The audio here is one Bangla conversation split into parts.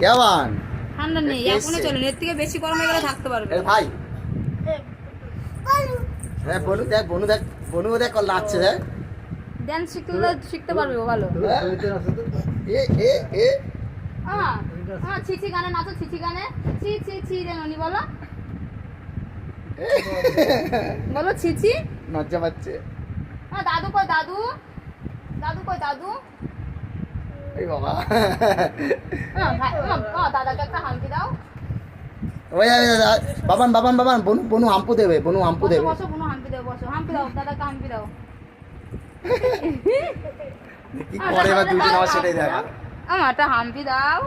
কেমন ঠান্ডা নেই এখনো চলে এর থেকে বেশি গরম হয়ে গেলে থাকতে পারবে ভাই হ্যাঁ বনু দেখ কল নাচছে দেখ ড্যান্স শিখতে পারবে ও ভালো এ এ এ ছিছি গানে নাচো ছিছি গানে ছি ছি ছি জানি বলো বলো ছিছি লজ্জা পাচ্ছে দাদু কই দাদু দাদু কই দাদু এই বাবা দাদাকে একটা হাম্পি দাও ওই বাবান বাবান বাবান বনু হাম্পু দেবে বসো বনু হাম্পি দাও বসো হাম্পি দাও দাদাকে হাম্পি দাও কি করে এবার দুজন আমার সেটাই দেখা একটা হাম্পি দাও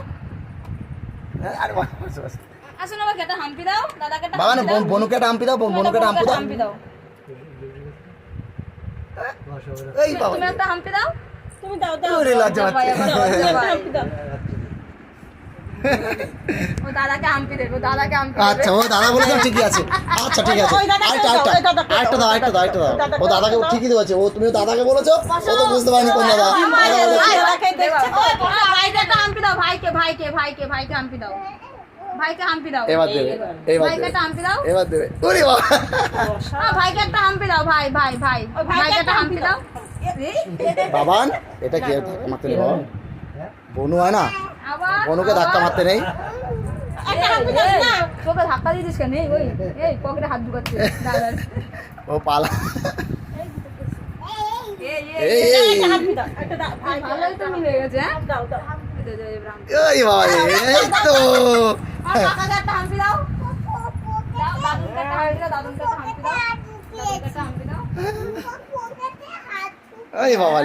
আরে বস বস আসো না একটা হাম্পি দাও দাদাকে একটা বাবান বনুকে একটা হাম্পি দাও বনুকে একটা হাম্পি দাও এই বাবা তুমি একটা হাম্পি দাও তুমি দাও দাও ওরে লজ্জা পাচ্ছে ও দাদাকে হাম্পি দেবে দাদাকে হাম্পি আচ্ছা ও দাদা বলেছে ঠিকই আছে আচ্ছা ঠিক আছে আরেকটা দাও ও দাদাকে ঠিকই দেওয়াছে ও তুমি দাদাকে বলেছো ও তো বুঝতে পারিনি কোন দাদা ভাইকে একটা হাম্পি দাও ভাইকে ভাইকে ভাইকে ভাইকে হাম্পি দাও ভাইকে হাম্পি দাও এবার দেবে ভাইকে একটা হাম্পি দাও এবার দেবে ওরে বাবা ভাইকে একটা হাম্পি দাও ভাই ভাই ভাই ভাইকে একটা হাম্পি দাও বাবান এটা কি ধাক্কা মারতে নেই বাবা বনু হয় না বনুকে ধাক্কা মারতে নেই তোকে ধাক্কা দিয়েছিস কেন ওই এই পকেটে হাত ঢুকাচ্ছে দাদার ও পালা ভালোই তো মিলে গেছে হ্যাঁ এই বাবা এই তো কাকাকে একটা হাম্পি দাও দাদুকে একটা হাম্পি দাও দাদুকে একটা হাম্পি দাও দাদুকে একটা হাম্পি দাও এই বাবা